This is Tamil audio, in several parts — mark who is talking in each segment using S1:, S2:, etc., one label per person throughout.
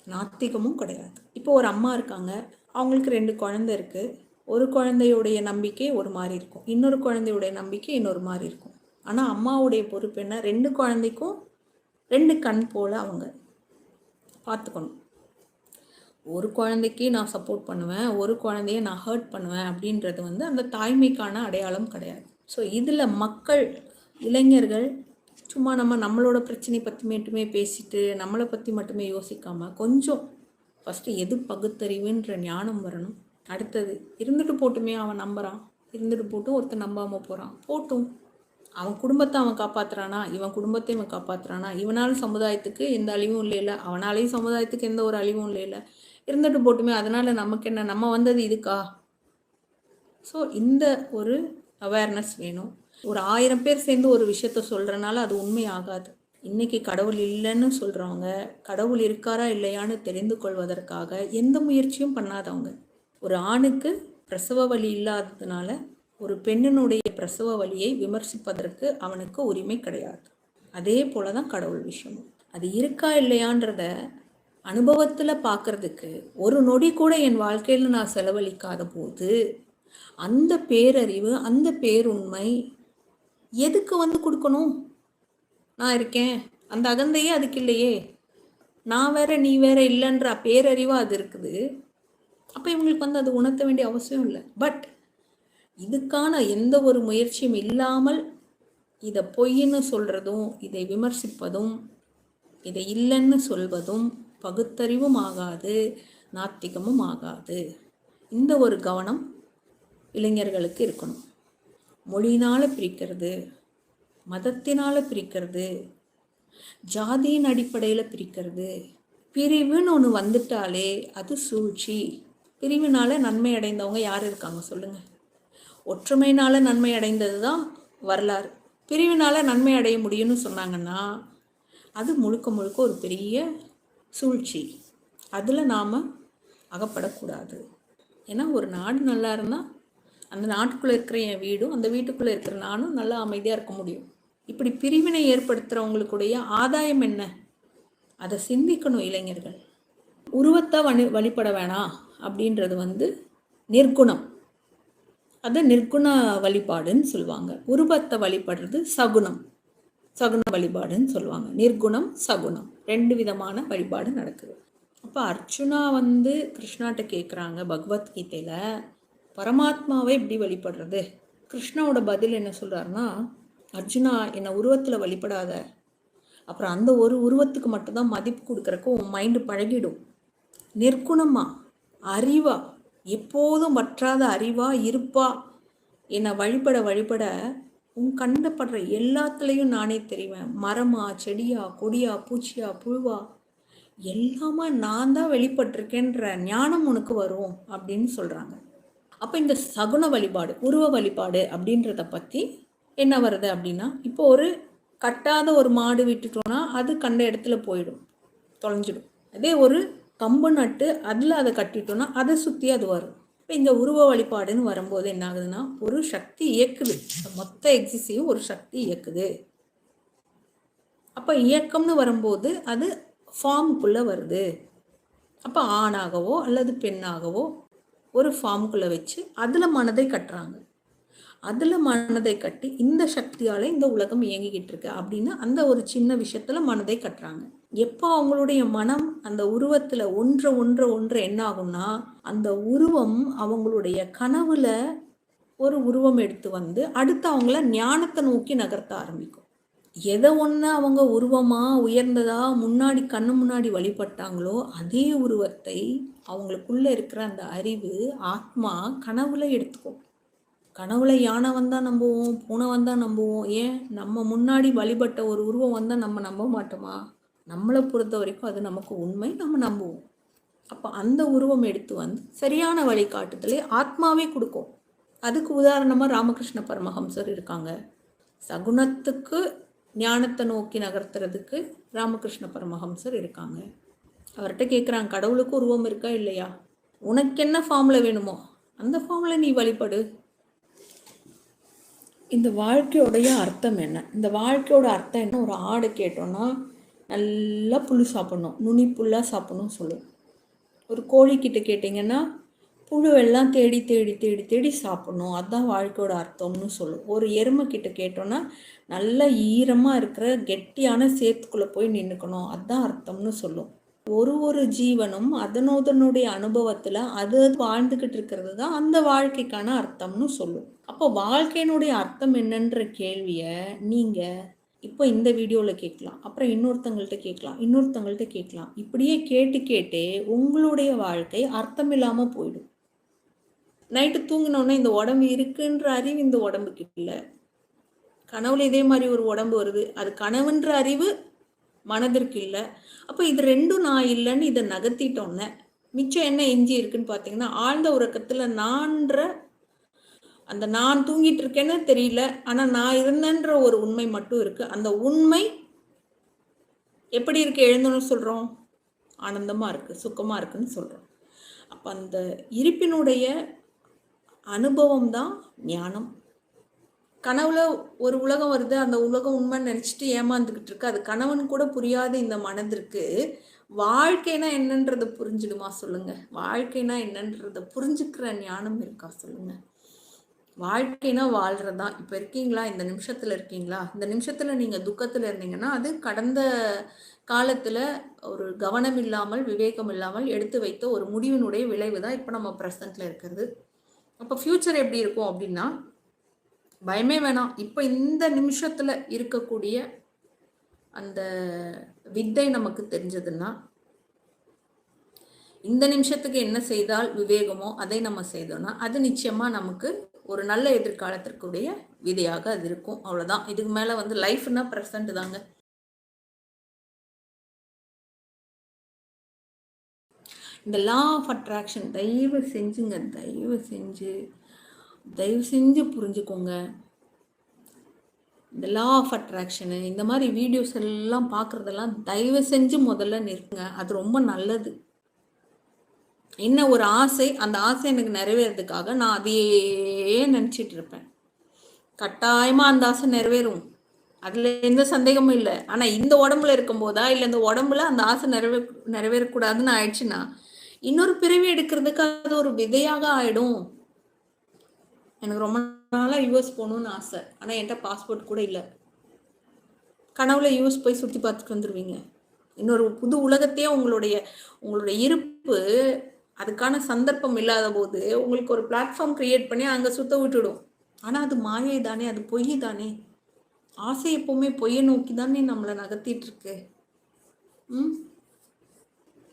S1: நாத்திகமும் கிடையாது. இப்போ ஒரு அம்மா இருக்காங்க, அவங்களுக்கு 2 குழந்தை இருக்குது. ஒரு குழந்தையுடைய நம்பிக்கை ஒரு மாதிரி இருக்கும், இன்னொரு குழந்தையுடைய நம்பிக்கை இன்னொரு மாதிரி இருக்கும். ஆனால் அம்மாவுடைய பொறுப்பு என்ன? 2 குழந்தைக்கும் 2 கண் போல் அவங்க பார்த்துக்கணும். ஒரு குழந்தைக்கு நான் சப்போர்ட் பண்ணுவேன், ஒரு குழந்தைய நான் ஹர்ட் பண்ணுவேன் அப்படின்றது அந்த தாய்மைக்கான அடையாளம் கிடையாது. ஸோ இதில் மக்கள், இளைஞர்கள் சும்மா நம்மளோட பிரச்சனை பற்றி மட்டுமே பேசிட்டு நம்மளை பற்றி மட்டுமே யோசிக்காமல் கொஞ்சம் ஃபஸ்ட்டு எது பகுத்தறிவுன்ற ஞானம் வரணும். அடுத்தது இருந்துட்டு போட்டுமே, அவன் நம்புகிறான், இருந்துட்டு போட்டும் ஒருத்தர் நம்பாமல் போகிறான், போட்டும். அவன் குடும்பத்தை அவன் காப்பாற்றுறானா, இவன் குடும்பத்தை இவன் காப்பாற்றுறானா, இவனால் சமுதாயத்துக்கு எந்த அழிவும் இல்லை, அவனாலேயும் சமுதாயத்துக்கு எந்த ஒரு அழிவும் இல்லை, இருந்துட்டு போட்டுமே, அதனால் நமக்கு என்ன, நம்ம வந்தது இதுக்கா? ஸோ இந்த ஒரு அவேர்னஸ் வேணும். ஒரு 1000 பேர் சேர்ந்து ஒரு விஷயத்த சொல்கிறனால அது உண்மை ஆகாது. இன்றைக்கி கடவுள் இல்லைன்னு சொல்கிறவங்க கடவுள் இருக்காரா இல்லையான்னு தெரிந்து கொள்வதற்காக எந்த முயற்சியும் பண்ணாதவங்க. ஒரு ஆணுக்கு பிரசவ வலி இல்லாததுனால ஒரு பெண்ணினுடைய பிரசவ வலியை விமர்சிப்பதற்கு அவனுக்கு உரிமை கிடையாது. அதே போல தான் கடவுள் விஷயமும். அது இருக்கா இல்லையான்றத அனுபவத்தில் பார்க்குறதுக்கு ஒரு நொடி கூட என் வாழ்க்கையில் நான் செலவழிக்காத போது அந்த பேரறிவு, அந்த பேருண்மை எதுக்கு கொடுக்கணும்? நான் இருக்கேன், அந்த அகந்தையே அதுக்கு இல்லையே, நான் வேற நீ வேற இல்லைன்ற பேரறிவாக அது இருக்குது. அப்போ இவங்களுக்கு அது உணர்த்த வேண்டிய அவசியம் இல்லை. பட் இதுக்கான எந்த ஒரு முயற்சியும் இல்லாமல் இதை பொய்ன்னு சொல்கிறதும், இதை விமர்சிப்பதும், இதை இல்லைன்னு சொல்வதும் பகுத்தறிவும் ஆகாது, நாத்திகமும் ஆகாது. இந்த ஒரு கவனம் இளைஞர்களுக்கு இருக்கணும். மொழியினால் பிரிக்கிறது, மதத்தினால் பிரிக்கிறது, ஜாதியின் அடிப்படையில் பிரிக்கிறது, பிரிவுன்னு ஒன்று வந்துட்டாலே அது சூழ்ச்சி. பிரிவினால் நன்மை அடைந்தவங்க யார் இருக்காங்க சொல்லுங்கள்? ஒற்றுமையினால் நன்மை அடைந்தது தான் வரலாறு. பிரிவினால் நன்மை அடைய முடியும்னு சொன்னாங்கன்னா அது முழுக்க முழுக்க ஒரு பெரிய சூழ்ச்சி. அதில் நாம் அகப்படக்கூடாது. ஏன்னா ஒரு நாடு நல்லா இருந்தால் அந்த நாட்டுக்குள்ளே இருக்கிற என் வீடும், அந்த வீட்டுக்குள்ளே இருக்கிற நானும் நல்லா அமைதியாக இருக்க முடியும். இப்படி பிரிவினை ஏற்படுத்துகிறவங்களுக்குடைய ஆதாயம் என்ன? அதை சிந்திக்கணும் இளைஞர்கள். உருவத்தை வழிபட வேணாம் அப்படின்றது நிர்குணம். அது நிர்குண வழிபாடுன்னு சொல்லுவாங்க. உருவத்தை வழிபடுறது சகுனம், சகுன வழிபாடுன்னு சொல்லுவாங்க. நிர்குணம், சகுனம் 2 விதமான வழிபாடு நடக்குது. அப்போ அர்ஜுனா கிருஷ்ணாட்ட கேட்குறாங்க பகவத்கீதையில், பரமாத்மாவை எப்படி வழிபடுறது? கிருஷ்ணாவோட பதில் என்ன சொல்கிறாருன்னா, அர்ஜுனா என்னை உருவத்தில் வழிபடாத, அப்புறம் அந்த ஒரு உருவத்துக்கு மட்டும்தான் மதிப்பு கொடுக்குறக்கு உன் மைண்டு பழகிடும். நிர்குணமா, அறிவா, எப்போதும் வற்றாத அறிவா இருப்பா என்னை வழிபட வழிபட உன் கண்டப்படுற எல்லாத்துலேயும் நானே தெரிவேன். மரமா, செடியா, கொடியா, பூச்சியா, புழுவா, எல்லாமே நான் தான் வெளிப்பட்டிருக்கேன்ற ஞானம் உனக்கு வரும் அப்படின்னு சொல்கிறாங்க. அப்போ இந்த சகுன வழிபாடு, உருவ வழிபாடு அப்படின்றத பற்றி என்ன வருது அப்படின்னா, இப்போ ஒரு கட்டாத ஒரு மாடு விட்டுட்டோன்னா அது கண்ட இடத்துல போயிடும், தொலைஞ்சிடும். அதே ஒரு கம்பு நட்டு அதில் அதை கட்டிட்டோன்னா அதை சுற்றி அது வரும். இப்போ இந்த உருவ வழிபாடுன்னு வரும்போது என்ன ஆகுதுன்னா, ஒரு சக்தி இயக்குது, மொத்த எக்ஸிஸையும் ஒரு சக்தி இயக்குது. அப்போ இயக்கம்னு வரும்போது அது ஃபார்முக்குள்ளே வருது. அப்போ ஆணாகவோ அல்லது பெண்ணாகவோ ஒரு ஃபார்முக்குள்ளே வச்சு அதில் மனதை கட்டுறாங்க. அதில் மனதை கட்டி இந்த சக்தியால் இந்த உலகம் இயங்கிக்கிட்டு இருக்கு அப்படின்னு அந்த ஒரு சின்ன விஷயத்தில் மனதை கட்டுறாங்க. எப்போ அவங்களுடைய மனம் அந்த உருவத்தில் ஒன்று என்ன ஆகும்னா, அந்த உருவம் அவங்களுடைய கனவுல ஒரு உருவம் எடுத்து அடுத்து அவங்கள ஞானத்தை நோக்கி நகர்த்த ஆரம்பிக்கும். எதை ஒன்று அவங்க உருவமாக உயர்ந்ததாக முன்னாடி கண்ணு முன்னாடி வழிபட்டாங்களோ அதே உருவத்தை அவங்களுக்குள்ளே இருக்கிற அந்த அறிவு, ஆத்மா கனவுல எடுத்துக்கும். கனவுல யானை வந்தால் நம்புவோம், பூனை வந்தால் நம்புவோம். ஏன், நம்ம முன்னாடி வழிபட்ட ஒரு உருவம் வந்தால் நம்ம நம்ப மாட்டோமா? நம்மளை பொறுத்த வரைக்கும் அது நமக்கு உண்மை, நம்ம நம்புவோம். அப்போ அந்த உருவம் எடுத்து சரியான வழிகாட்டுதலை ஆத்மாவே கொடுக்கும். அதுக்கு உதாரணமாக ராமகிருஷ்ண பரமஹம்சர் இருக்காங்க. சகுனத்துக்கு ஞானத்தை நோக்கி நகர்த்துறதுக்கு ராமகிருஷ்ண பரமஹம்சர் இருக்காங்க. அவர்கிட்ட கேட்குறாங்க, கடவுளுக்கு உருவம் இருக்கா இல்லையா? உனக்கு என்ன ஃபார்மில் வேணுமோ அந்த ஃபார்மில் நீ வழிபடு. இந்த வாழ்க்கையோடைய அர்த்தம் என்ன? இந்த வாழ்க்கையோட அர்த்தம் என்ன? ஒரு ஆடு கேட்டோன்னா நல்லா புல் சாப்பிட்ணும், நுனி புல்லாக சாப்பிட்ணும் சொல்லும். ஒரு கோழிக்கிட்ட கேட்டிங்கன்னா புழுவெல்லாம் தேடி தேடி தேடி தேடி சாப்பிட்ணும், அதுதான் வாழ்க்கையோட அர்த்தம்னு சொல்லும். ஒரு எருமைக்கிட்ட கேட்டோன்னா நல்ல ஈரமாக இருக்கிற கெட்டியான சேத்துக்குள்ளே போய் நின்றுக்கணும், அதுதான் அர்த்தம்னு சொல்லும். ஒரு ஜீவனும் அதனுடைய அனுபவத்தில் அது வாழ்ந்துக்கிட்டு இருக்கிறது தான் அந்த வாழ்க்கைக்கான அர்த்தம்னு சொல்லும். அப்போ வாழ்க்கையினுடைய அர்த்தம் என்னன்ற கேள்வியை நீங்கள் இப்போ இந்த வீடியோவில் கேட்கலாம், அப்புறம் இன்னொருத்தங்கள்ட்ட கேட்கலாம். இப்படியே கேட்டு கேட்டே உங்களுடைய வாழ்க்கை அர்த்தம் இல்லாமல் போயிடும். நைட்டு தூங்கினோடனே இந்த உடம்பு இருக்குன்ற அறிவு இந்த உடம்புக்கு இல்லை. கனவுல இதே மாதிரி ஒரு உடம்பு வருது, அது கனவுன்ற அறிவு மனதிற்கு இல்லை. அப்போ இது ரெண்டும் நான் இல்லைன்னு இதை நகர்த்திட்டோன்னே மிச்சம் என்ன எஞ்சி இருக்குன்னு பார்த்தீங்கன்னா, ஆழ்ந்த உறக்கத்தில் நான்ற அந்த நான் தூங்கிட்டு இருக்கேன்னு தெரியல, ஆனால் நான் இருந்தேன்ற ஒரு உண்மை மட்டும் இருக்குது. அந்த உண்மை எப்படி இருக்கு எழுந்தோன்னு சொல்கிறோம்? ஆனந்தமாக இருக்குது, சுக்கமாக இருக்குன்னு சொல்கிறோம். அப்போ அந்த இருப்பினுடைய அனுபவம் தான் ஞானம். கனவுல ஒரு உலகம் வருது, அந்த உலகம் உண்மைன்னு நினச்சிட்டு ஏமாந்துக்கிட்டு இருக்கு. அது கனவுன்னு கூட புரியாத இந்த மனதிற்கு வாழ்க்கைனா என்னன்றதை புரிஞ்சிடுமா சொல்லுங்க? வாழ்க்கைனா என்னன்றதை புரிஞ்சுக்கிற ஞானம் இருக்கா சொல்லுங்க? வாழ்க்கைனா வாழ்றதுதான். இப்போ இருக்கீங்களா, இந்த நிமிஷத்தில் இருக்கீங்களா? இந்த நிமிஷத்தில் நீங்கள் துக்கத்தில் இருந்தீங்கன்னா அது கடந்த காலத்தில் ஒரு கவனம் இல்லாமல் விவேகம் இல்லாமல் எடுத்து வைத்த ஒரு முடிவினுடைய விளைவு தான் இப்போ நம்ம ப்ரெசண்ட்டில் இருக்கிறது. அப்போ ஃப்யூச்சர் எப்படி இருக்கும் அப்படின்னா, பயமே வேணாம். இப்போ இந்த நிமிஷத்தில் இருக்கக்கூடிய அந்த வித்தை நமக்கு தெரிஞ்சதுன்னா, இந்த நிமிஷத்துக்கு என்ன செய்தால் விவேகமோ அதை நம்ம செய்தோம்னா அது நிச்சயமாக நமக்கு ஒரு நல்ல எதிர்காலத்திற்குடைய விதையாக அது இருக்கும். அவ்வளோதான். இதுக்கு மேலே வந்து லைஃப்னா ப்ரெசண்ட் தாங்க. இந்த லா ஆஃப் அட்ராக்ஷன் தயவு செஞ்சுங்க, தயவு செஞ்சு புரிஞ்சுக்கோங்க. இந்த லா ஆஃப் அட்ராக்ஷனு இந்த மாதிரி வீடியோஸ் எல்லாம் பார்க்குறதெல்லாம் தயவு செஞ்சு முதல்ல நிறுத்துங்க. அது ரொம்ப நல்லது. என்ன ஒரு ஆசை, அந்த ஆசை எனக்கு நிறைவேறதுக்காக நான் அதையே நினச்சிட்டு இருப்பேன். கட்டாயமாக அந்த ஆசை நிறைவேறும், அதில் எந்த சந்தேகமும் இல்லை. ஆனால் இந்த உடம்புல இருக்கும்போதா இல்லை இந்த உடம்புல அந்த ஆசை நிறைவேறக்கூடாதுன்னு ஆயிடுச்சுன்னா இன்னொரு பிறவி எடுக்கிறதுக்கு அது ஒரு விதையாக ஆகிடும். எனக்கு ரொம்ப நாளாக யூஎஸ் போகணுன்னு ஆசை, ஆனால் என்கிட்ட பாஸ்போர்ட் கூட இல்லை. கனவுல யூஎஸ் போய் சுற்றி பார்த்துட்டு வந்துடுவீங்க. இன்னொரு புது உலகத்தையே உங்களுடைய இருப்பு அதுக்கான சந்தர்ப்பம் இல்லாத போது உங்களுக்கு ஒரு பிளாட்ஃபார்ம் கிரியேட் பண்ணி அங்கே சுத்த விட்டுடும். ஆனால் அது மாயை தானே, அது பொய் தானே. ஆசை எப்போவுமே பொய்யை நோக்கி தானே நம்மளை நகர்த்திட்டு இருக்கு.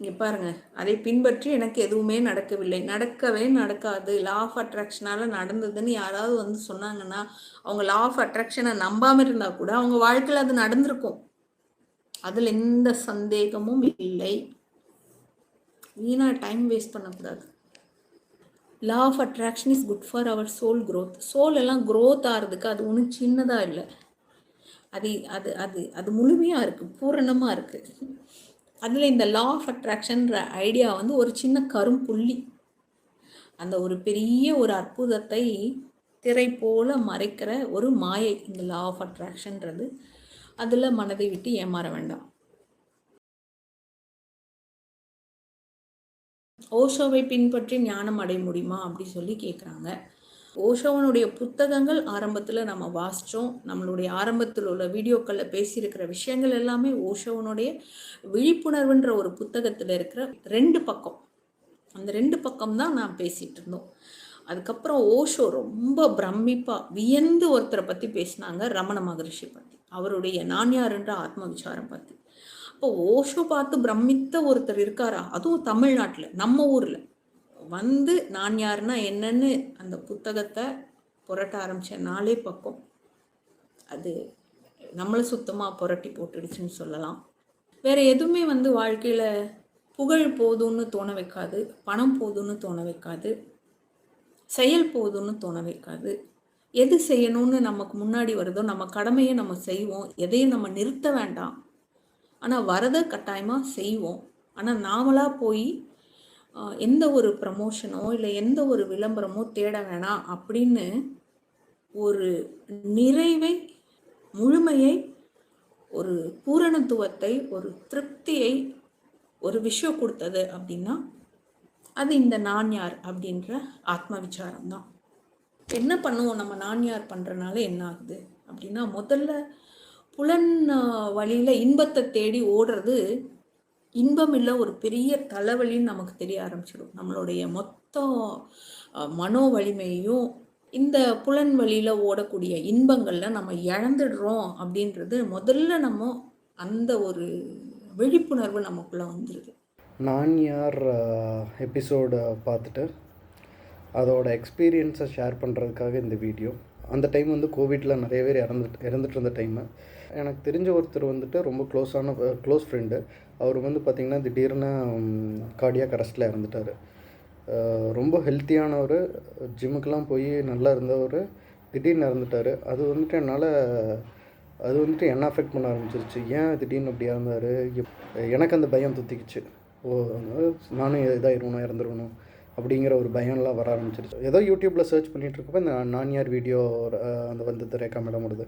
S1: இங்கே பாருங்க, அதை பின்பற்றி எனக்கு எதுவுமே நடக்கவில்லை, நடக்கவே நடக்காது. லா ஆஃப் அட்ராக்ஷனால் நடந்ததுன்னு யாராவது வந்து சொன்னாங்கன்னா அவங்க லா ஆஃப் அட்ராக்ஷனை நம்பாமல் இருந்தால் கூட அவங்க வாழ்க்கையில் அது நடந்திருக்கும், அதில் எந்த சந்தேகமும் இல்லை. வீணா டைம் வேஸ்ட் பண்ணக்கூடாது. Law of attraction is good for our soul growth. Soul எல்லாம் க்ரோத் ஆகிறதுக்கு அது ஒன்றும் சின்னதாக இல்லை, அது அது அது அது முழுமையாக இருக்குது, பூரணமாக இருக்குது. அதில் இந்த லா ஆஃப் அட்ராக்ஷன்ற ஐடியா வந்து ஒரு சின்ன கரும்புள்ளி, அந்த ஒரு பெரிய ஒரு அற்புதத்தை திரை போல மறைக்கிற ஒரு மாயை இந்த லா ஆஃப் அட்ராக்ஷன்றது. அதில் மனதை விட்டு ஏமாற வேண்டாம். ஓஷோவை பின்பற்றி ஞானம் அடைய முடியுமா அப்படி சொல்லி கேட்குறாங்க. ஓஷோவனுடைய புத்தகங்கள் ஆரம்பத்தில் நம்ம வாசித்தோம். நம்மளுடைய ஆரம்பத்தில் உள்ள வீடியோக்களில் பேசியிருக்கிற விஷயங்கள் எல்லாமே ஓஷோவனுடைய விழிப்புணர்வுன்ற ஒரு புத்தகத்தில் இருக்கிற 2 பக்கம், அந்த 2 பக்கம் தான் நான் பேசிகிட்டு இருந்தோம். அதுக்கப்புறம் ஓஷோ ரொம்ப பிரமிப்பாக வியந்து ஒருத்தரை பற்றி பேசினாங்க, ரமண மகரிஷி பற்றி, அவருடைய நான் யாருன்ற ஆத்ம விசாரம் பற்றி. அப்போ ஓஷோ பார்த்து பிரமித்த ஒருத்தர் இருக்காரா, அதுவும் தமிழ்நாட்டில் நம்ம ஊரில் வந்து நான் யாருன்னா என்னன்னு அந்த புத்தகத்தை புரட்ட ஆரம்பித்த 4 பக்கம் அது நம்மளை சுத்தமாக புரட்டி போட்டுடுச்சுன்னு சொல்லலாம். வேறு எதுவுமே வந்து வாழ்க்கையில் புகழ் போதும்னு தோண வைக்காது, பணம் போதும்னு தோண வைக்காது, செயல் போதும்னு தோண வைக்காது. எது செய்யணும்னு நமக்கு முன்னாடி வருதோ நம்ம கடமையை நம்ம செய்வோம், எதையும் நம்ம நிறுத்த வேண்டாம். ஆனால் வரதை கட்டாயமாக செய்வோம். ஆனால் நாமளாக போய் எந்த ஒரு ப்ரமோஷனோ இல்லை எந்த ஒரு விளம்பரமோ தேட வேணாம் அப்படின்னு ஒரு நிறைவை, முழுமையை ஒரு பூரணத்துவத்தை, ஒரு திருப்தியை, ஒரு விஷயம் கொடுத்தது அப்படின்னா அது இந்த நான் யார் அப்படின்ற ஆத்ம விசாரம் தான். என்ன பண்ணுவோம் நம்ம நான் யார் பண்ணுறனால என்ன ஆகுது அப்படின்னா, முதல்ல புலன் வழியில் இன்பத்தை தேடி ஓடுறது இன்பம் இல்லை, ஒரு பெரிய தலைவலின்னு நமக்கு தெரிய ஆரம்பிச்சிடும். நம்மளுடைய மொத்த மனோ வலிமையும் இந்த புலன் வழியில் ஓடக்கூடிய இன்பங்களில் நம்ம இழந்துடுறோம் அப்படின்றது முதல்ல நம்ம அந்த ஒரு விழிப்புணர்வு நமக்குள்ளே வந்துடுது.
S2: நான் யார் எபிசோடு பார்த்துட்டு அதோட எக்ஸ்பீரியன்ஸை ஷேர் பண்ணுறதுக்காக இந்த வீடியோ. அந்த டைம் வந்து கோவிட்டில் நிறைய பேர் இறந்துட்டு இருந்த டைமு. எனக்கு தெரிஞ்ச ஒருத்தர் வந்துட்டு ரொம்ப க்ளோஸ் ஃப்ரெண்டு. அவர் வந்து பார்த்திங்கன்னா திடீர்னு கார்டியாக் அரெஸ்ட்டில் இறந்துட்டார். ரொம்ப ஹெல்த்தியானவர், ஜிம்முக்கெலாம் போய் நல்லா இருந்தவர் திடீர்னு இறந்துட்டார். அது வந்துட்டு என்ன அஃபெக்ட் பண்ண ஆரம்பிச்சிருச்சு. ஏன் திடீர்னு அப்படி இறந்தார், எனக்கு அந்த பயம் தொத்திக்கிச்சு. நானும் இறந்துருவணும் அப்படிங்கிற ஒரு பயம்லாம் வர ஆரம்பிச்சிருச்சு. ஏதோ யூடியூப்பில் சர்ச் பண்ணிகிட்டு இருக்கப்போ இந்த நான் யார் வீடியோ அந்த வந்தது ரேக்கா மேடமோடது.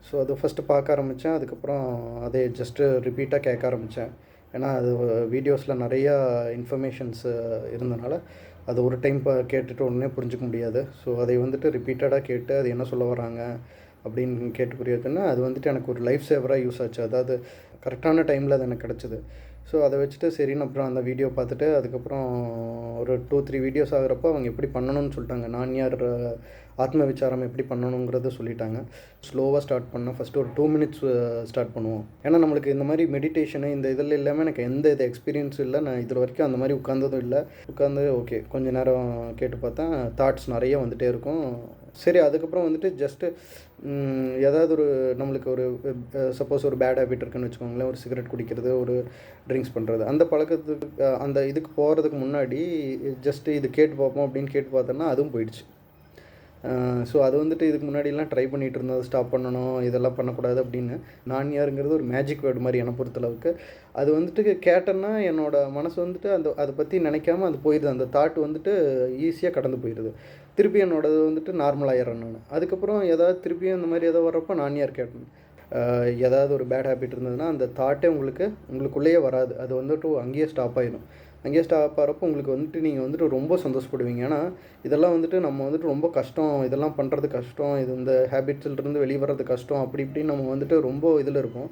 S2: ஸோ அது ஃபஸ்ட்டு பார்க்க ஆரம்பித்தேன். அதுக்கப்புறம் அதை ஜஸ்ட்டு ரிப்பீட்டாக கேட்க ஆரம்பித்தேன். ஏன்னா அது வீடியோஸில் நிறையா இன்ஃபர்மேஷன்ஸ் இருந்தனால அது ஒரு டைம் கேட்டுட்டு உடனே புரிஞ்சிக்க முடியாது. ஸோ அதை வந்துட்டு ரிப்பீட்டடாக கேட்டு அது என்ன சொல்ல வராங்க அப்படின்னு கேட்டு புரியுதுன்னா அது வந்துட்டு எனக்கு ஒரு லைஃப் சேவராக யூஸ் ஆச்சு. அதாவது கரெக்டான டைமில் அது எனக்கு கிடச்சிது. ஸோ அதை வச்சுட்டு சரின்னு அப்புறம் அந்த வீடியோ பார்த்துட்டு அதுக்கப்புறம் ஒரு 2-3 வீடியோஸ் ஆகிறப்போ அவங்க எப்படி பண்ணணும்னு சொல்லிட்டாங்க. நான் யார் ஆத்ம விசாரம் எப்படி பண்ணணுங்கிறத சொல்லிட்டாங்க. ஸ்லோவாக ஸ்டார்ட் பண்ணால் ஃபஸ்ட்டு ஒரு 2 மினிட்ஸ் ஸ்டார்ட் பண்ணுவோம். ஏன்னா நம்மளுக்கு இந்த மாதிரி மெடிடேஷனு இந்த இதில் இல்லாமல் எனக்கு எந்த எக்ஸ்பீரியன்ஸும் இல்லை. நான் இது வரைக்கும் அந்த மாதிரி உட்காந்ததும் இல்லை. ஓகே கொஞ்சம் நேரம் கேட்டு பார்த்தேன், தாட்ஸ் நிறைய வந்துகிட்டே இருக்கும். சரி அதுக்கப்புறம் வந்துட்டு ஜஸ்ட்டு ஏதாவது ஒரு நம்மளுக்கு ஒரு சப்போஸ் ஒரு பேட் ஹேபிட் இருக்குன்னு வச்சுக்கோங்களேன், ஒரு சிகரெட் குடிக்கிறது, ஒரு ட்ரிங்க்ஸ் பண்ணுறது, அந்த பழக்கத்துக்கு அந்த இதுக்கு போகிறதுக்கு முன்னாடி ஜஸ்ட்டு இது கேட்டு பார்ப்போம் அப்படின்னு கேட்டு பார்த்தோன்னா அதுவும் போயிடுச்சு. ஸோ அது வந்துட்டு இதுக்கு முன்னாடிலாம் ட்ரை பண்ணிகிட்டு இருந்தோம், ஸ்டாப் பண்ணணும், இதெல்லாம் பண்ணக்கூடாது அப்படின்னு. நான் யாருங்கிறது ஒரு மேஜிக் வேர்டு மாதிரி என்னை பொறுத்தளவுக்கு. அது வந்துட்டு கேட்டேன்னா என்னோடய மனசு வந்துட்டு அதை பற்றி நினைக்காம அது போயிடுது. அந்த தாட் வந்துட்டு ஈஸியாக கடந்து போயிடுது. திருப்பி என்னோடது வந்துட்டு நார்மலாகிடுறேன் நான். அதுக்கப்புறம் ஏதாவது திருப்பியும் இந்த மாதிரி ஏதாவது வர்றப்போ நான் யார் கேட்டேன். ஏதாவது ஒரு பேட் ஹேபிட் இருந்ததுன்னா அந்த தாட்டே உங்களுக்குள்ளேயே வராது. அது வந்துட்டு அங்கேயே ஸ்டாப் ஆகிடும். அங்கேயே ஸ்டாப் ஆகிறப்போ உங்களுக்கு வந்துட்டு நீங்கள் வந்துட்டு ரொம்ப சந்தோஷப்படுவீங்க. ஏன்னா இதெல்லாம் வந்துட்டு நம்ம வந்துட்டு ரொம்ப கஷ்டம், இதெல்லாம் பண்ணுறது கஷ்டம், இது இந்த ஹேபிட்ஸ்லேருந்து வெளியே வர்றது கஷ்டம், அப்படி இப்படின்னு நம்ம வந்துட்டு ரொம்ப இதில் இருக்கும்.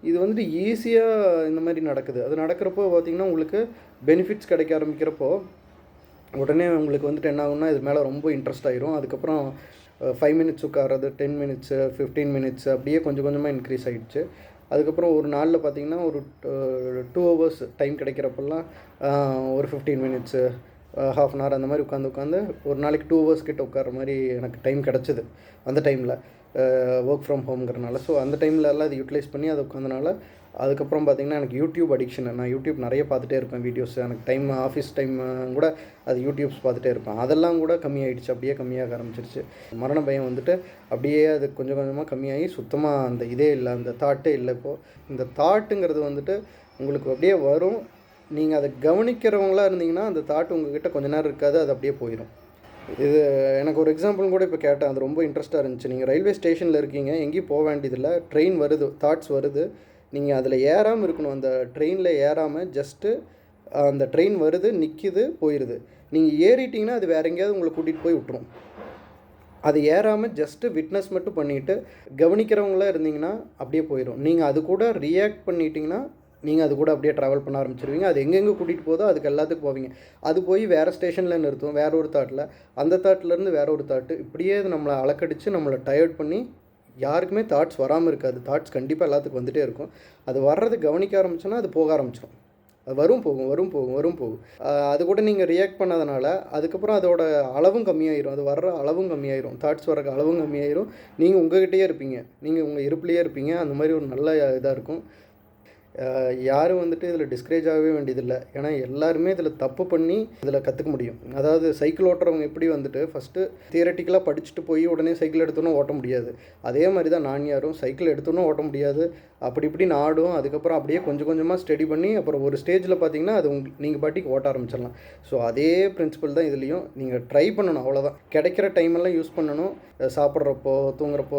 S2: இது வந்துட்டு ஈஸியாக இந்த மாதிரி நடக்குது. அது நடக்கிறப்போ பார்த்திங்கன்னா உங்களுக்கு பெனிஃபிட்ஸ் கிடைக்க ஆரம்பிக்கிறப்போ உடனே உங்களுக்கு வந்துட்டு என்ன ஆகும்னா இது மேலே ரொம்ப இன்ட்ரெஸ்ட் ஆகிரும். அதுக்கப்புறம் 5 மினிட்ஸ் உட்கார்றது, 10 மினிட்ஸு, 15 மினிட்ஸ் அப்படியே கொஞ்சம் கொஞ்சமாக இன்க்ரீஸ் ஆகிடுச்சு. அதுக்கப்புறம் ஒரு நாளில் பார்த்திங்கன்னா ஒரு 2 ஹவர்ஸ் டைம் கிடைக்கிறப்பெல்லாம் ஒரு 15 மினிட்ஸு, ½ அன் ஹவர் அந்த மாதிரி உட்காந்து ஒரு நாளைக்கு 2 ஹவர்ஸ் கிட்ட உட்கார மாதிரி எனக்கு டைம் கிடச்சிது அந்த டைமில், ஒர்க் ஃப்ரம் ஹோம்ங்கிறனால. ஸோ அந்த டைமில் எல்லாம் அதை யூட்டிலைஸ் பண்ணி அதை உட்காந்தனால அதுக்கப்புறம் பார்த்திங்கன்னா எனக்கு யூடியூப் அடிக்ஷன். நான் யூடியூப் நிறைய பார்த்துட்டே இருப்பேன் வீடியோஸ். எனக்கு ஆஃபீஸ் டைம் கூட அது யூடியூப்ஸ் பார்த்துட்டே இருப்பேன். அதெல்லாம் கூட கம்மியாயிடுச்சு, அப்படியே கம்மியாக ஆரம்பிச்சிருச்சு. மரண பயம் வந்துட்டு அப்படியே அது கொஞ்சம் கொஞ்சமாக கம்மியாகி சுத்தமாக அந்த இதே இல்லை, அந்த தாட்டே இல்லை. இப்போது இந்த தாட்டுங்கிறது வந்துட்டு உங்களுக்கு அப்படியே வரும். நீங்கள் அதை கவனிக்கிறவங்களாக இருந்தீங்கன்னா அந்த தாட் உங்கள்கிட்ட கொஞ்ச நேரம் இருக்காது, அது அப்படியே போயிடும். இது எனக்கு ஒரு எக்ஸாம்பிள் கூட இப்போ கேட்டேன், அது ரொம்ப இன்ட்ரெஸ்ட்டாக இருந்துச்சு. நீங்கள் ரயில்வே ஸ்டேஷனில் இருக்கீங்க, எங்கேயும் போக வேண்டியதில்லை, ட்ரெயின் வருது, தாட்ஸ் வருது, நீங்கள் அதில் ஏறாமல் இருக்கணும். அந்த ட்ரெயினில் ஏறாமல் ஜஸ்ட்டு அந்த ட்ரெயின் வருது, நிற்கிது, போயிடுது. நீங்கள் ஏறிட்டிங்கன்னா அது வேறு எங்கேயாவது உங்களை கூட்டிகிட்டு போய் விட்டுரும். அது ஏறாமல் ஜஸ்ட்டு விட்னஸ் மட்டும் பண்ணிவிட்டு கவனிக்கிறவங்களாக இருந்தீங்கன்னா அப்படியே போயிடும். நீங்கள் அது கூட ரியாக்ட் பண்ணிட்டீங்கன்னா நீங்கள் அது கூட அப்படியே ட்ராவல் பண்ண ஆரம்பிச்சிருவீங்க. அது எங்கெங்கே கூட்டிகிட்டு போதோ அதுக்கு எல்லாத்துக்கும் போவீங்க. அது போய் வேறு ஸ்டேஷனில் நிறுத்தும், வேறு ஒரு தாட்டில், அந்த தாட்டிலேருந்து வேறு ஒரு தாட்டு, இப்படியே அது நம்மளை அலக்கடித்து நம்மளை டயர்ட் பண்ணி யாருக்குமே தாட்ஸ் வராமல் இருக்காது. தாட்ஸ் கண்டிப்பாக எல்லாத்துக்கும் வந்துகிட்டே இருக்கும். அது வர்றது கவனிக்க ஆரம்பிச்சோன்னா அது போக ஆரம்பிச்சிடும். அது வரும் போகும். அது கூட நீங்கள் ரியாக்ட் பண்ணாதனால அதுக்கப்புறம் அதோட அளவும் கம்மியாயிரும், அது வர்ற அளவும் கம்மியாயிரும், தாட்ஸ் வர்ற அளவும் கம்மியாயிரும். நீங்கள் உங்கள்கிட்டயே இருப்பீங்க, நீங்கள் உங்கள் இருப்புலேயே இருப்பீங்க. அந்த மாதிரி ஒரு நல்ல இதாக இருக்கும். யாரும் வந்துட்டு இதில் டிஸ்கரேஜ் ஆகவே வேண்டியதில்லை. ஏன்னா எல்லாருமே இதில் தப்பு பண்ணி இதில் கற்றுக்க முடியும். அதாவது சைக்கிள் ஓட்டுறவங்க எப்படி வந்துட்டு ஃபஸ்ட்டு தியரட்டிக்கலாக படிச்சுட்டு போய் உடனே சைக்கிள் எடுத்தோன்னே ஓட்ட முடியாது. அதே மாதிரி தான் நான்யாரும் சைக்கிள் எடுத்தோன்னே ஓட்ட முடியாது. அப்படி இப்படி ஆடும். அதுக்கப்புறம் அப்படியே கொஞ்சம் கொஞ்சமாக ஸ்டடி பண்ணி அப்புறம் ஒரு ஸ்டேஜில் பார்த்தீங்கன்னா அது நீங்கள் பாட்டிக்கு ஓட்ட ஆரம்பிச்சிடலாம். ஸோ அதே பிரின்சிபல் தான் இதுலேயும். நீங்கள் ட்ரை பண்ணணும், அவ்வளோதான். கிடைக்கிற டைமெல்லாம் யூஸ் பண்ணணும். சாப்பிட்றப்போ தூங்குறப்போ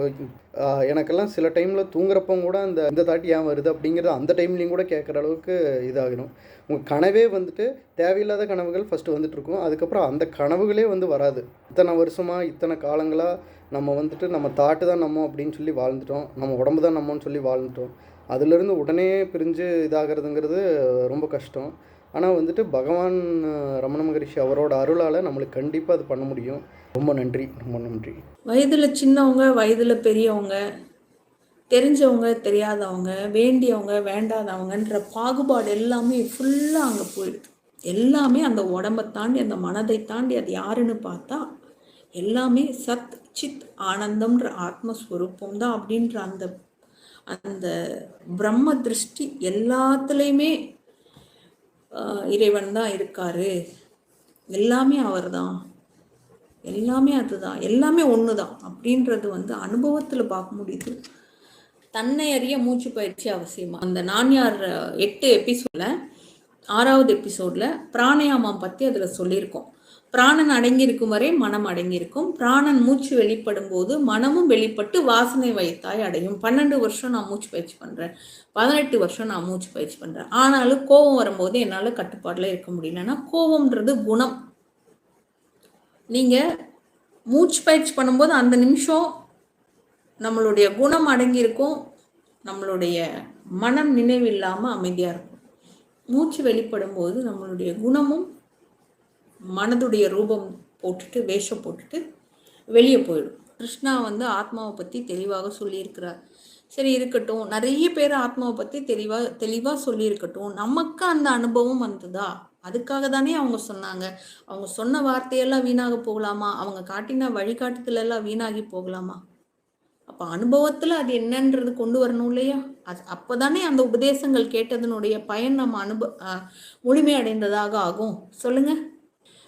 S2: எனக்கெல்லாம் சில டைமில் தூங்குறப்போ கூட இந்த தாட்டி ஏன் வருது அப்படிங்கிறது அந்த டைம்லேயும் கூட கேட்குற அளவுக்கு இதாகிடும். உங்கள் கனவே வந்துட்டு தேவையில்லாத கனவுகள் ஃபஸ்ட்டு வந்துட்டுருக்கும். அதுக்கப்புறம் அந்த கனவுகளே வராது. இத்தனை வருஷமாக இத்தனை காலங்களாக நம்ம வந்துட்டு நம்ம தாட்டு தான் நம்ம அப்படின்னு சொல்லி வாழ்ந்துட்டோம். நம்ம உடம்பு தான் நம்மன்னு சொல்லி வாழ்ந்துட்டோம். அதுலேருந்து உடனே பிரிஞ்சு இதாகிறதுங்கிறது ரொம்ப கஷ்டம். ஆனால் வந்துட்டு பகவான் ரமண மகரிஷி அவரோட அருளால் நம்மளுக்கு கண்டிப்பாக அது பண்ண முடியும். ரொம்ப நன்றி, ரொம்ப நன்றி.
S1: வயதில் சின்னவங்க, வயதில் பெரியவங்க, தெரிஞ்சவங்க, தெரியாதவங்க, வேண்டியவங்க, வேண்டாதவங்கன்ற பாகுபாடு எல்லாமே ஃபுல்லாக அங்கே போயிடுது. எல்லாமே அந்த உடம்பை தாண்டி, அந்த மனதை தாண்டி அது யாருன்னு பார்த்தா எல்லாமே சத் சித் ஆனந்தம்ன்ற ஆத்மஸ்வரூபம் தான். அப்படின்ற அந்த அந்த பிரம்ம திருஷ்டி எல்லாத்துலேயுமே இறைவன் தான் இருக்காரு. எல்லாமே அவர் தான், எல்லாமே அதுதான், எல்லாமே ஒன்று தான் அப்படின்றது அனுபவத்தில் பார்க்க முடியுது. தன்னை அறிய மூச்சு பயிற்சி அவசியமா. அந்த நான்யார் 8 எபிசோடில் 6வது எபிசோடில் பிராணாயாமம் பற்றி அதில் சொல்லியிருக்கோம். பிராணன் அடங்கியிருக்கும் வரை மனம் அடங்கியிருக்கும். பிராணன் மூச்சு வெளிப்படும் போது மனமும் வெளிப்பட்டு வாசனை வைத்தாய் அடையும். 12 வருஷம் நான் மூச்சு பயிற்சி பண்ணுறேன், 18 வருஷம் நான் மூச்சு பயிற்சி பண்ணுறேன். ஆனாலும் கோபம் வரும்போது என்னால் கட்டுப்பாட்டில் இருக்க முடியலன்னா, கோபம்ன்றது குணம். நீங்கள் மூச்சு பயிற்சி பண்ணும்போது அந்த நிமிஷம் நம்மளுடைய குணம் அடங்கியிருக்கும், நம்மளுடைய மனம் நினைவு இல்லாமல் அமைதியாக இருக்கும். மூச்சு வெளிப்படும் போது நம்மளுடைய குணமும் மனதுடைய ரூபம் போட்டுட்டு, வேஷம் போட்டுட்டு வெளியே போயிடும். கிருஷ்ணா ஆத்மாவை பற்றி தெளிவாக சொல்லியிருக்கிறார். சரி இருக்கட்டும், நிறைய பேர் ஆத்மாவை பற்றி தெளிவாக சொல்லியிருக்கட்டும். நமக்கு அந்த அனுபவம் வந்ததா? அதுக்காக தானே அவங்க சொன்னாங்க. அவங்க சொன்ன வார்த்தையெல்லாம் வீணாக போகலாமா? அவங்க காட்டின வழிகாட்டுதலெல்லாம் வீணாகி போகலாமா? அப்போ அனுபவத்தில் அது என்னன்றது கொண்டு வரணும் இல்லையா? அது அப்போ தானே அந்த உபதேசங்கள் கேட்டதனுடைய பயன் நம்ம முழுமையடைந்ததாக ஆகும். சொல்லுங்கள்.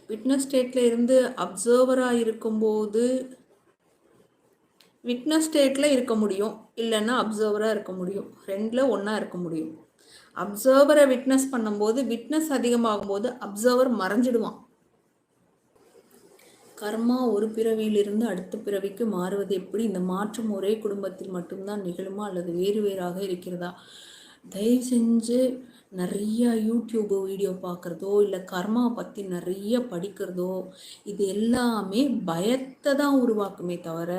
S1: விட்னஸ் ஸ்டேட்டில் இருந்து அப்சர்வராக இருக்கும்போது விட்னஸ் ஸ்டேட்டில் இருக்க முடியும், இல்லைன்னா அப்சர்வராக இருக்க முடியும். ரெண்டில் ஒன்றா இருக்க முடியும். அப்சர்வரை விட்னஸ் பண்ணும்போது, விட்னஸ் அதிகமாகும்போது அப்சர்வர் மறைஞ்சிடுவான். கர்மா ஒரு பிறவியிலிருந்து அடுத்த பிறவிக்கு மாறுவது எப்படி? இந்த மாற்றம் ஒரே குடும்பத்தில் மட்டும்தான் நிகழுமா அல்லது வேறு வேறாக இருக்கிறதா? தயவு செஞ்சு நிறைய யூடியூப் வீடியோ பார்க்குறதோ இல்லை கர்மா பற்றி நிறைய படிக்கிறதோ இது எல்லாமே பயத்தை தான் உருவாக்குமே தவிர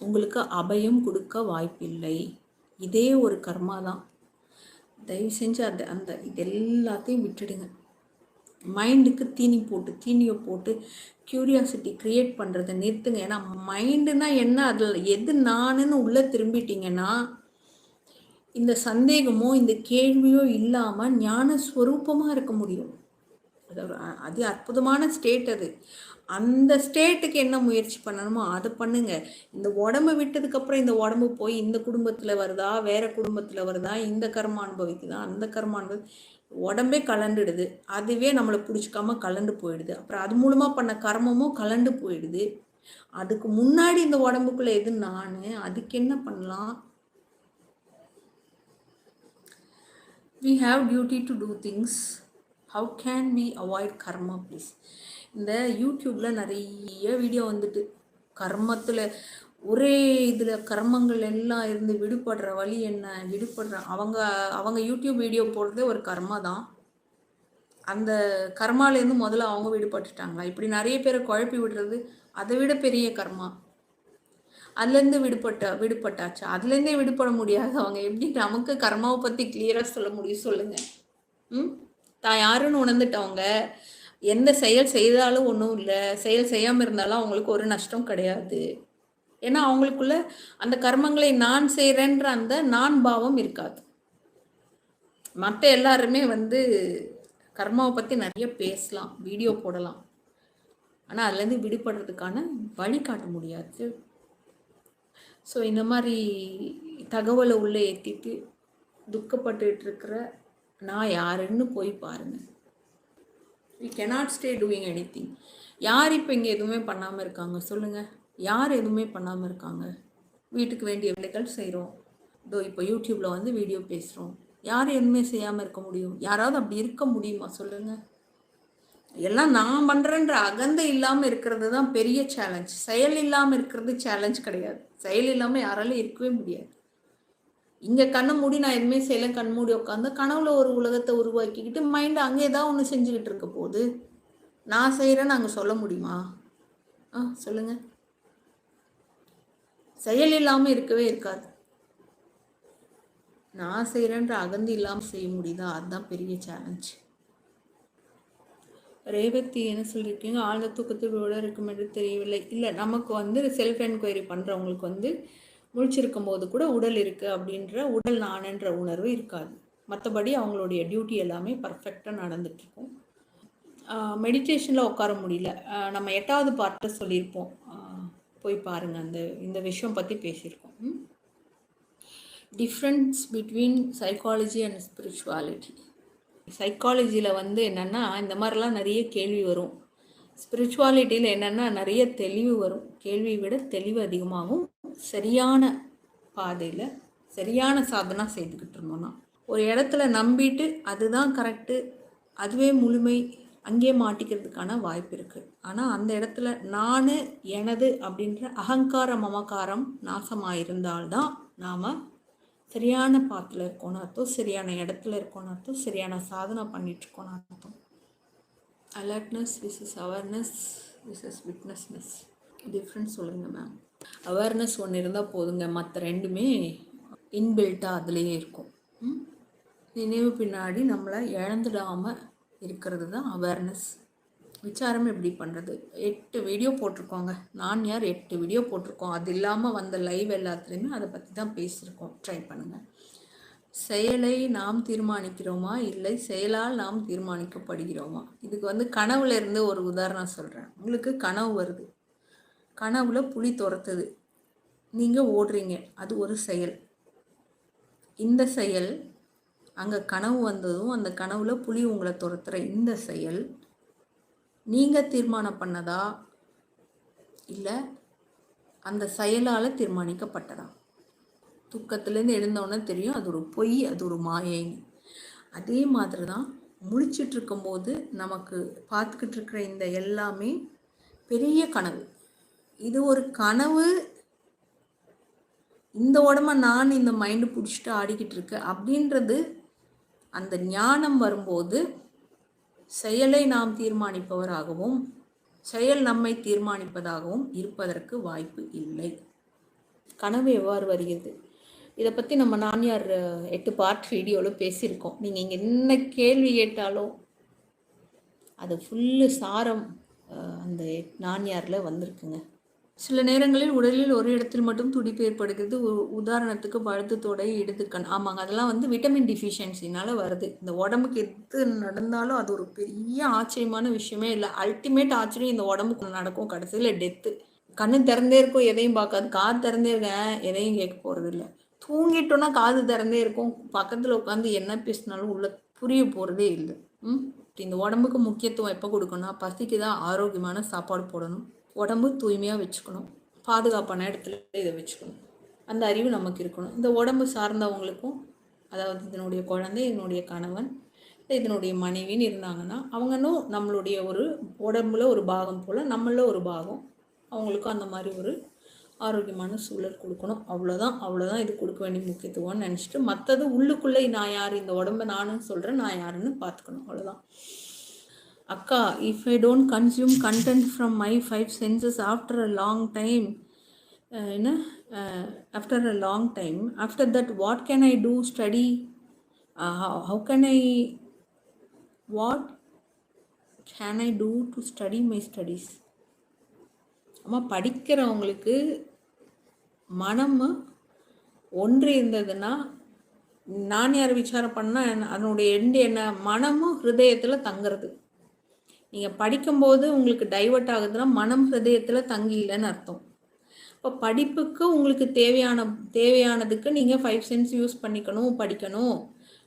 S1: உங்களுக்கு அபயம் கொடுக்க வாய்ப்பில்லை. இதே ஒரு கர்மா தான். தயவு செஞ்சு இது எல்லாத்தையும் விட்டுடுங்க. மைண்டுக்கு தீனியை போட்டு க்யூரியாசிட்டி க்ரியேட் பண்ணுறதை நிறுத்துங்க. ஏன்னா மைண்டுனா என்ன, அதில் எது நானுன்னு உள்ளே திரும்பிட்டீங்கன்னா இந்த சந்தேகமோ இந்த கேள்வியோ இல்லாமல் ஞான ஸ்வரூபமாக இருக்க முடியும். அது அற்புதமான ஸ்டேட். அந்த ஸ்டேட்டுக்கு என்ன முயற்சி பண்ணணுமோ அதை பண்ணுங்க. இந்த உடம்பு விட்டதுக்கப்புறம் இந்த உடம்பு போய் இந்த குடும்பத்தில் வருதா, வேற குடும்பத்தில் வருதா, இந்த கர்ம அனுபவிக்குதா, அந்த கர்ம உடம்பே கலண்டுடுது. அதுவே நம்மளை பிடிச்சிக்காம கலண்டு போயிடுது. அப்புறம் அது மூலமாக பண்ண கர்மமும் கலண்டு போயிடுது. அதுக்கு முன்னாடி இந்த உடம்புக்குள்ளே எது நான், அதுக்கு என்ன பண்ணலாம்? We have duty to do things. How can we avoid karma, please? இந்த யூடியூப்பில் நிறைய வீடியோ கர்மத்தில் ஒரே இதில் கர்மங்கள் எல்லாம் இருந்து விடுபடுற வழி என்ன, அவங்க யூடியூப் வீடியோ போடுறதே ஒரு கர்மா தான். அந்த கர்மாலேருந்து முதல்ல அவங்க விடுபட்டுட்டாங்களா? இப்படி நிறைய பேரை குழப்பி விடுறது அதை விட பெரிய கர்மா. அதுலேருந்து விடுபட்டாச்சு. அதுலேருந்தே விடுபட முடியாது. அவங்க எப்படி நமக்கு கர்மாவை பற்றி கிளியராக சொல்ல முடியும்? சொல்லுங்கள். தான் யாருன்னு உணர்ந்துட்டவங்க எந்த செயல் செய்தாலும் ஒன்றும் இல்லை, செயல் செய்யாமல் இருந்தாலும் அவங்களுக்கு ஒரு நஷ்டம் கிடையாது. ஏன்னா அவங்களுக்குள்ள அந்த கர்மங்களை நான் செய்கிறேன்ற அந்த நான் பாவம் இருக்காது. மற்ற எல்லாருமே கர்மாவை பற்றி நிறைய பேசலாம், வீடியோ போடலாம், ஆனால் அதுலேருந்து விடுபடுறதுக்கான வழி காட்ட முடியாது. ஸோ இந்த மாதிரி தகவலை உள்ளே ஏற்றிட்டு துக்கப்பட்டுட்டு இருக்கிற நான் யாருன்னு போய் பாருங்கள். we cannot stay doing anything. யார் இப்போ இங்கே எதுவுமே பண்ணாமல் இருக்காங்க சொல்லுங்கள்? யார் எதுவுமே பண்ணாமல் இருக்காங்க? வீட்டுக்கு வேண்டிய வேலைகள் செய்கிறோம். இதோ இப்போ யூடியூப்பில் வந்து வீடியோ பேசுகிறோம். யார் எதுவுமே செய்யாமல் இருக்க முடியும்? யாராவது அப்படி இருக்க முடியுமா சொல்லுங்கள்? எல்லாம் நான் பண்ணுறேன்ற அகந்தை இல்லாமல் இருக்கிறது தான் பெரிய சேலஞ்ச். செயல் இல்லாமல் இருக்கிறது சேலஞ்ச் கிடையாது. செயல் இல்லாமல் யாராலும் இருக்கவே முடியாது. இங்கே கண்ணை மூடி நான் எதுவுமே செய்யலை, கண் மூடி உட்காந்து கனவுல ஒரு உலகத்தை உருவாக்கிக்கிட்டு மைண்டு அங்கே ஏதாவது ஒன்று செஞ்சுக்கிட்டு இருக்க போது நான் செய்கிறேன்னு அங்கே சொல்ல முடியுமா? சொல்லுங்கள். செயல் இல்லாமல் இருக்கவே இருக்காது. நான் செய்கிறேன்ற அகந்தி இல்லாமல் செய்ய முடியுதா? அதுதான் பெரிய சேலஞ்ச். ரேவதி என்ன சொல்லியிருக்கீங்க? ஆழ்ந்த தூக்கத்தில் விட இருக்கும் என்று தெரியவில்லை. இல்லை, நமக்கு வந்து செல்ஃப் என்கொயரி பண்ணுறவங்களுக்கு வந்து முழிச்சிருக்கும் போது கூட உடல் இருக்குது அப்படின்ற உடல் நானன்ற உணர்வு இருக்காது. மற்றபடி அவங்களுடைய டியூட்டி எல்லாமே பர்ஃபெக்டாக நடந்துட்டுருக்கும். மெடிடேஷனில் உட்கார முடியல. நம்ம 8வது பார்ட்டில் சொல்லியிருப்போம், போய் பாருங்கள். இந்த விஷயம் பற்றி பேசியிருக்கோம். Difference between psychology and spirituality. சைக்காலஜியில் வந்து என்னென்னா இந்த மாதிரிலாம் நிறைய கேள்வி வரும். ஸ்பிரிச்சுவாலிட்டியில் என்னென்னா நிறைய தெளிவு வரும். கேள்வியை விட தெளிவு அதிகமாகும். சரியான பாதையில் சரியான சாதனா செய்துக்கிட்டு இருந்தோம்னா ஒரு இடத்துல நம்பிட்டு அதுதான் கரெக்டு, அதுவே முழுமை, அங்கே மாட்டிக்கிறதுக்கான வாய்ப்பு இருக்குது. ஆனால் அந்த இடத்துல நான் எனது அப்படின்ற அகங்கார மமகாரம் நாசமாக இருந்தால்தான் நாம் சரியான பாத்தில் இருக்கோன்னு அர்த்தம், சரியான இடத்துல இருக்கோன்னு அர்த்தம், சரியான சாதனை பண்ணிட்டுருக்கோன்னு அர்த்தம். Alertness versus awareness versus witnessness difference சொல்லுங்கள் மேம். அவேர்னஸ் ஒன்று இருந்தால் போதுங்க, மற்ற ரெண்டுமே இன்பில்ட்டாக அதுலேயே இருக்கும். நினைவு பின்னாடி நம்மளை இழந்துடாமல் இருக்கிறது தான் அவேர்னஸ். விசாரம் எப்படி பண்ணுறது? 8 வீடியோ போட்டிருக்கோங்க. நான் யார் 8 வீடியோ போட்டிருக்கோம். அது இல்லாமல் வந்த லைவ் எல்லாத்துலேயுமே அதை பற்றி தான் பேசியிருக்கோம். ட்ரை பண்ணுங்கள். செயலை நாம் தீர்மானிக்கிறோமா இல்லை செயலால் நாம் தீர்மானிக்கப்படுகிறோமா? இதுக்கு வந்து கனவுல இருந்து ஒரு உதாரணம் சொல்கிறேன். உங்களுக்கு கனவு வருது, கனவுல புலி துரத்துது, நீங்கள் ஓடுறீங்க, அது ஒரு செயல். இந்த செயல் அங்கே கனவு வந்ததும் அந்த கனவுல புலி உங்களை துரத்துற இந்த செயல் நீங்கள் தீர்மானம் பண்ணதா இல்லை அந்த செயலால் தீர்மானிக்கப்பட்டதா? தூக்கத்துலேருந்து எழுந்தோன்னே தெரியும் அது ஒரு பொய், அது ஒரு மாயைன்னு. அதே மாதிரி தான் முழிச்சிட்ருக்கும்போது நமக்கு பார்த்துக்கிட்டு இருக்கிற இந்த எல்லாமே பெரிய கனவு. இது ஒரு கனவு. இந்த உடம்ப நான் இந்த மைண்டு பிடிச்சிட்டு ஆடிக்கிட்டு இருக்கு அப்படின்றது அந்த ஞானம் வரும்போது செயலை நாம் தீர்மானிப்பவராகவும் செயல் நம்மை தீர்மானிப்பதாகவும் இருப்பதற்கு வாய்ப்பு இல்லை. கனவு எவ்வாறு வருகிறது? இதை பற்றி நம்ம நான் யார் 8 பார்ட் வீடியோவில் பேசியிருக்கோம். நீங்கள் இங்கே என்ன கேள்வி கேட்டாலும் அது ஃபுல்லு சாரம் அந்த நான் யாரில் வந்திருக்குங்க. சில நேரங்களில் உடலில் ஒரு இடத்தில் மட்டும் துடிப்பு ஏற்படுகிறது. உதாரணத்துக்கு வலது தொடை, இடது கண். ஆமாங்க, அதெல்லாம் வந்து விட்டமின் டிஃபிஷியன்சினால் வருது. இந்த உடம்புக்கு எது நடந்தாலும் அது ஒரு பெரிய ஆச்சரியமான விஷயமே இல்லை. அல்டிமேட் ஆச்சரியம் இந்த உடம்புக்கு நடக்கும். கடைசியில் டெத்து. கண்ணு திறந்தே இருக்கும், எதையும் பார்க்காது. காது திறந்தே இருக்கேன், எதையும் கேட்க போகிறது இல்லை. தூங்கிட்டோன்னா காது திறந்தே இருக்கும், பக்கத்தில் உட்காந்து என்ன பேசினாலும் உள்ள புரிய போகிறதே இல்லை. இந்த உடம்புக்கு முக்கியத்துவம் எப்போ கொடுக்கணும்? பசிக்கு தான் ஆரோக்கியமான சாப்பாடு போடணும், உடம்பு தூய்மையாக வச்சுக்கணும், பாதுகாப்பான இடத்துல இதை வச்சுக்கணும். அந்த அறிவு நமக்கு இருக்கணும். இந்த உடம்பு சார்ந்தவங்களுக்கும், அதாவது இதனுடைய குழந்தை, இதனுடைய கணவன், இதனுடைய மனைவின்னு இருந்தாங்கன்னா அவங்களும் நம்மளுடைய ஒரு உடம்புல ஒரு பாகம் போல் நம்மள ஒரு பாகம். அவங்களுக்கும் அந்த மாதிரி ஒரு ஆரோக்கியமான சூழல் கொடுக்கணும். அவ்வளோதான் இது கொடுக்க வேண்டிய முக்கியத்துவம்னு நினச்சிட்டு மற்றது உள்ளுக்குள்ளே நான் யார், இந்த உடம்பை நானும் சொல்கிறேன், நான் யாருன்னு பார்த்துக்கணும். அவ்வளோதான். அக்கா, if I don't consume content from my 5 senses after a long time, after a long time, after that what can I do? Study? How can I, what can I do to study my studies? அம்மா, படிக்கிறவங்களுக்கு மனம் ஒன்று இருந்ததுன்னா நான் யார் விசாரம் பண்ணால் அதனுடைய எண்டு என்ன? மனமும் ஹிருதயத்தில் தங்குறது. நீங்கள் படிக்கும்போது உங்களுக்கு டைவர்ட் ஆகுதுன்னா மனம் ஹிருதயத்தில் தங்கி இல்லைன்னு அர்த்தம். இப்போ படிப்புக்கு உங்களுக்கு தேவையானதுக்கு நீங்கள் 5 சென்ஸ் யூஸ் பண்ணிக்கணும், படிக்கணும்,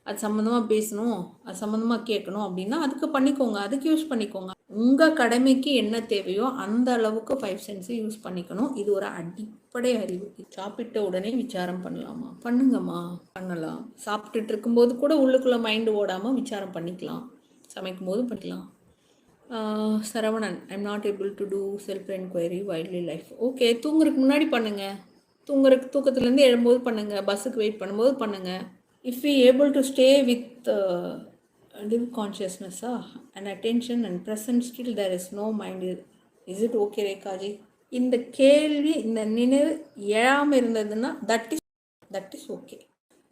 S1: அது சம்மந்தமாக பேசணும், அது சம்மந்தமாக கேட்கணும் அப்படின்னா அதுக்கு பண்ணிக்கோங்க, அதுக்கு யூஸ் பண்ணிக்கோங்க. உங்கள் கடமைக்கு என்ன தேவையோ அந்த அளவுக்கு 5 சென்ஸை யூஸ் பண்ணிக்கணும். இது ஒரு அடிப்படை அறிவு. சாப்பிட்ட உடனே விசாரம் பண்ணலாமா? பண்ணுங்கம்மா, பண்ணலாம். சாப்பிட்டுட்டு இருக்கும்போது கூட உள்ளுக்குள்ளே மைண்டு ஓடாமல் விசாரம் பண்ணிக்கலாம். சமைக்கும் போது பண்ணிக்கலாம். Saravanan, I'm not able to do self enquiry wildly life. Okay, தூங்குறதுக்கு முன்னாடி பண்ணுங்கள், தூக்கத்துலேருந்து எழும்போது பண்ணுங்கள், பஸ்ஸுக்கு வெயிட் பண்ணும்போது பண்ணுங்கள். If we able to stay with live consciousness and attention and present, still there is no mind. Is it okay, ரேகாஜி? இந்த கேள்வி, இந்த நினைவு எழாமல் இருந்ததுன்னா that is okay.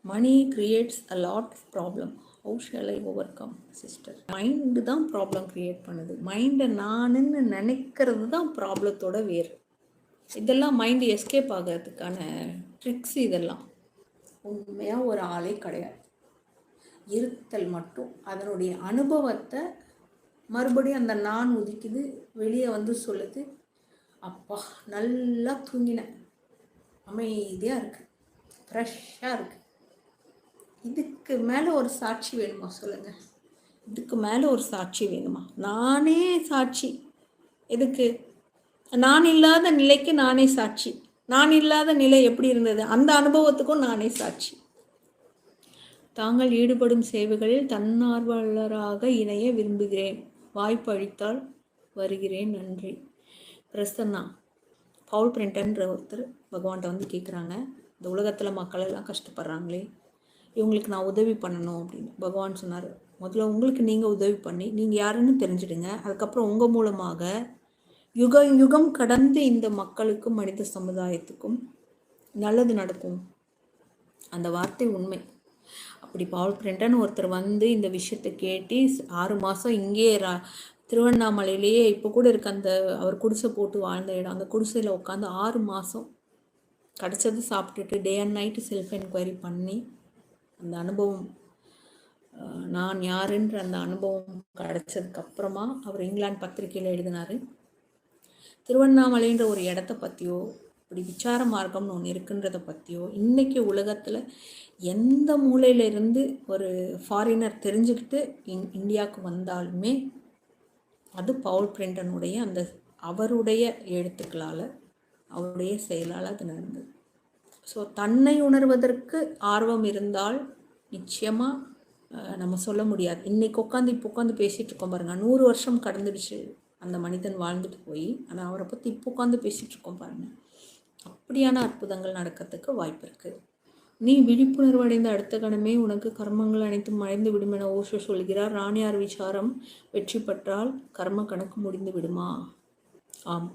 S1: Money creates a lot of problem. How shall I overcome, sister? Mind தான் ப்ராப்ளம் க்ரியேட் பண்ணுது. மைண்டை நானுன்னு நினைக்கிறது தான் ப்ராப்ளத்தோட வேறு. இதெல்லாம் மைண்டு எஸ்கேப் ஆகிறதுக்கான ட்ரிக்ஸ். இதெல்லாம் உண்மையாக ஒரு ஆளே கிடையாது. இருத்தல் மட்டும். அதனுடைய அனுபவத்தை மறுபடியும் அந்த நான் உதிக்குது, வெளியே வந்து சொல்லுது, அப்பா நல்லா தூங்கினேன், அமைதியாக இருக்குது, ஃப்ரெஷ்ஷாக இருக்குது. இதுக்கு மேலே ஒரு சாட்சி வேணுமா சொல்லுங்கள்? இதுக்கு மேலே ஒரு சாட்சி வேணுமா? நானே சாட்சி. எதுக்கு? நான் இல்லாத நிலைக்கு நானே சாட்சி. நான் இல்லாத நிலை எப்படி இருந்தது, அந்த அனுபவத்துக்கும் நானே சாட்சி. தாங்கள் ஈடுபடும் சேவைகளில் தன்னார்வலராக இணைய விரும்புகிறேன். வாய்ப்பு அளித்தால் வருகிறேன். நன்றி. பிரசன்னா. பவுல் பிரிண்டன்ற ஒருத்தர் பகவான்கிட்ட வந்து கேட்குறாங்க, இந்த உலகத்தில் மக்கள் எல்லாம் கஷ்டப்படுறாங்களே, இவங்களுக்கு நான் உதவி பண்ணணும் அப்படின்னு. பகவான் சொன்னார், முதல்ல உங்களுக்கு நீங்கள் உதவி பண்ணி நீங்கள் யாருன்னு தெரிஞ்சிடுங்க. அதுக்கப்புறம் உங்கள் மூலமாக யுகம் கடந்து இந்த மக்களுக்கும் மனித சமுதாயத்துக்கும் நல்லது நடக்கும். அந்த வார்த்தை உண்மை. அப்படி பவுல் பிரிண்டன் ஒருத்தர் வந்து இந்த விஷயத்தை கேட்டு 6 மாதம் இங்கே திருவண்ணாமலையிலேயே இப்போ கூட இருக்க அந்த அவர் குடிசை போட்டு வாழ்ந்த இடம், அந்த குடிசையில் உட்காந்து 6 மாதம் கிடச்சது சாப்பிட்டுட்டு day and night self enquiry பண்ணி அந்த அனுபவம், நான் யாருன்ற அந்த அனுபவம் கிடச்சதுக்கப்புறமா அவர் இங்கிலாந்து பத்திரிகையில் எழுதினார். திருவண்ணாமலைன்ற ஒரு இடத்த பற்றியோ, இப்படி விசார மார்க்கம்னு ஒன்று இருக்குன்றதை பற்றியோ இன்றைக்கி உலகத்தில் எந்த மூலையிலிருந்து ஒரு ஃபாரினர் தெரிஞ்சுக்கிட்டு இந்தியாவுக்கு வந்தாலுமே அது பவுல் பிரிண்டனுடைய அந்த அவருடைய எழுத்துக்களால், அவருடைய செயலால் அது நடந்தது. ஸோ தன்னை உணர்வதற்கு ஆர்வம் இருந்தால் நிச்சயமாக நம்ம சொல்ல முடியாது. இன்றைக்கி இப்போ உட்காந்து பேசிகிட்டு இருக்கோம் பாருங்கள், 100 வருஷம் கடந்துடுச்சு அந்த மனிதன் வாழ்ந்துட்டு போய், ஆனால் அவரை பற்றி இப்போ உட்காந்து பேசிகிட்டு இருக்கோம் பாருங்கள். அப்படியான அற்புதங்கள் நடக்கிறதுக்கு வாய்ப்பு இருக்குது. நீ விழிப்புணர்வு அடைந்த அடுத்த கணமே உனக்கு கர்மங்கள் அனைத்தும் மறைந்து விடும் என ஓஷோ சொல்கிறார். ராணியார் விசாரம் வெற்றி பெற்றால் கர்ம கணக்கு முடிந்து விடுமா? ஆம்,